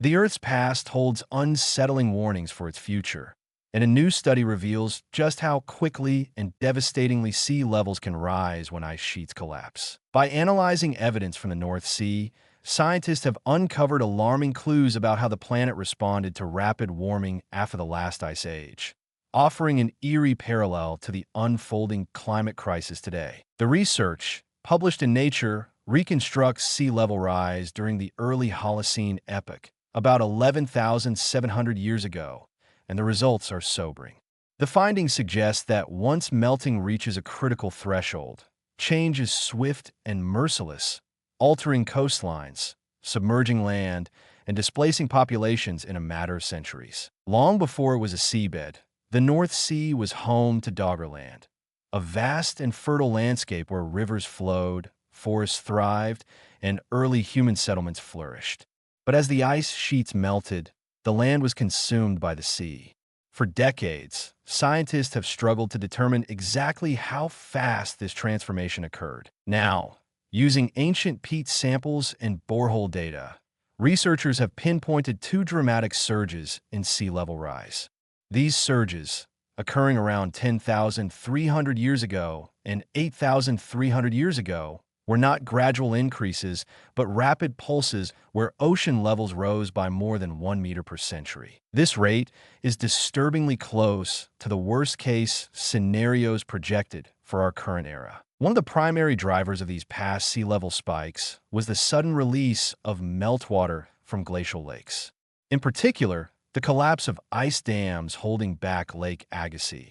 The Earth's past holds unsettling warnings for its future, and a new study reveals just how quickly and devastatingly sea levels can rise when ice sheets collapse. By analyzing evidence from the North Sea, scientists have uncovered alarming clues about how the planet responded to rapid warming after the last ice age, offering an eerie parallel to the unfolding climate crisis today. The research, published in Nature, reconstructs sea level rise during the early Holocene epoch, about 11,700 years ago, and the results are sobering. The findings suggest that once melting reaches a critical threshold, change is swift and merciless, altering coastlines, submerging land, and displacing populations in a matter of centuries. Long before it was a seabed, the North Sea was home to Doggerland, a vast and fertile landscape where rivers flowed, forests thrived, and early human settlements flourished. But as the ice sheets melted, the land was consumed by the sea. For decades, scientists have struggled to determine exactly how fast this transformation occurred. Now, using ancient peat samples and borehole data, researchers have pinpointed two dramatic surges in sea level rise. These surges, occurring around 10,300 years ago and 8,300 years ago, were not gradual increases, but rapid pulses where ocean levels rose by more than 1 meter per century. This rate is disturbingly close to the worst-case scenarios projected for our current era. One of the primary drivers of these past sea level spikes was the sudden release of meltwater from glacial lakes. In particular, the collapse of ice dams holding back Lake Agassiz,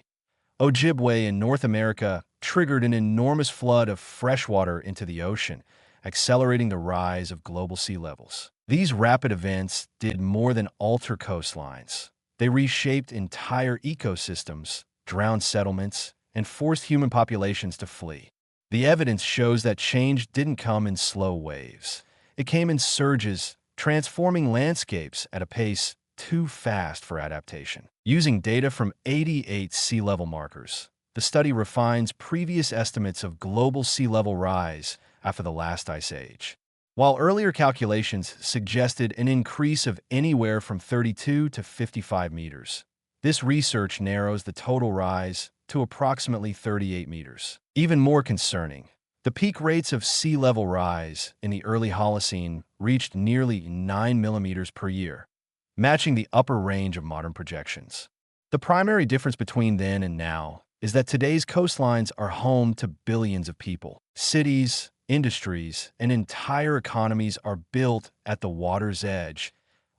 Ojibwe in North America, triggered an enormous flood of fresh water into the ocean, accelerating the rise of global sea levels. These rapid events did more than alter coastlines. They reshaped entire ecosystems, drowned settlements, and forced human populations to flee. The evidence shows that change didn't come in slow waves. It came in surges, transforming landscapes at a pace too fast for adaptation. Using data from 88 sea level markers, the study refines previous estimates of global sea level rise after the last ice age. While earlier calculations suggested an increase of anywhere from 32 to 55 meters, this research narrows the total rise to approximately 38 meters. Even more concerning, the peak rates of sea level rise in the early Holocene reached nearly 9 millimeters per year, matching the upper range of modern projections. The primary difference between then and now is that today's coastlines are home to billions of people. Cities, industries, and entire economies are built at the water's edge,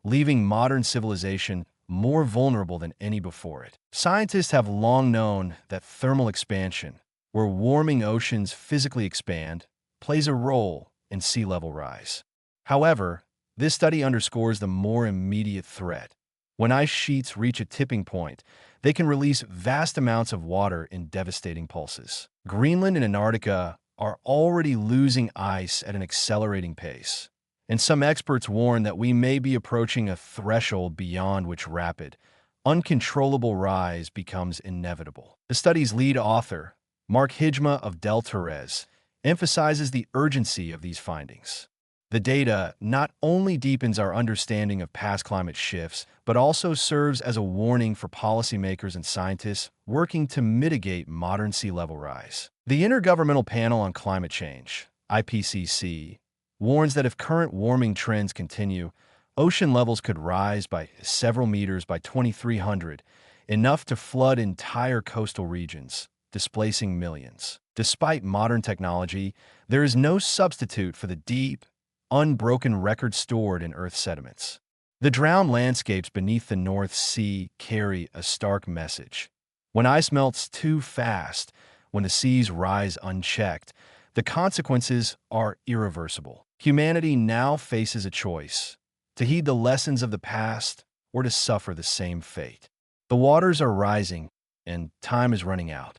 leaving modern civilization more vulnerable than any before it. Scientists have long known that thermal expansion, where warming oceans physically expand, plays a role in sea level rise. However, this study underscores the more immediate threat. When ice sheets reach a tipping point, they can release vast amounts of water in devastating pulses. Greenland and Antarctica are already losing ice at an accelerating pace, and some experts warn that we may be approaching a threshold beyond which rapid, uncontrollable rise becomes inevitable. The study's lead author, Mark Hijma of Del Torres, emphasizes the urgency of these findings. The data not only deepens our understanding of past climate shifts, but also serves as a warning for policymakers and scientists working to mitigate modern sea level rise. The Intergovernmental Panel on Climate Change, IPCC, warns that if current warming trends continue, ocean levels could rise by several meters by 2300, enough to flood entire coastal regions, displacing millions. Despite modern technology, there is no substitute for the deep, unbroken record stored in Earth's sediments. The drowned landscapes beneath the North Sea carry a stark message. When ice melts too fast, when the seas rise unchecked, the consequences are irreversible. Humanity now faces a choice: to heed the lessons of the past or to suffer the same fate. The waters are rising, and time is running out.